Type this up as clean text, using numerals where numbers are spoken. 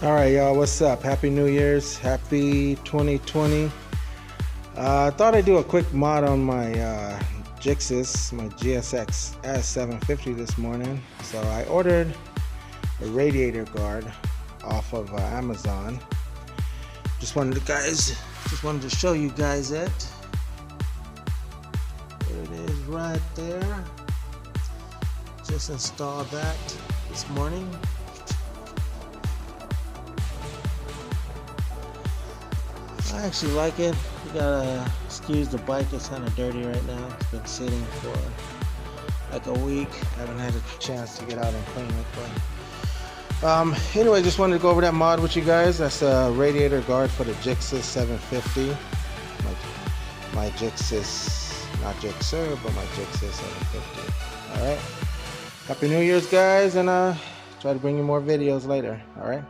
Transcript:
Alright y'all, what's up? Happy New Year's, happy 2020. I thought I'd do a quick mod on my GSX, my GSX-S 750 this morning. So I ordered a Radiator Guard off of Amazon. Just wanted to show you guys it. There it is right there. Just installed that this morning. I actually like it. You gotta excuse the bike, it's kind of dirty right now. It's been sitting for like a week. I haven't had a chance to get out and clean it, but anyway, just wanted to go over that mod with you guys. That's a Radiator Guard for the GSX-S 750. My GSX-S, not GSX-S, but my GSX-S 750. Alright. Happy New Year's guys, and try to bring you more videos later. Alright.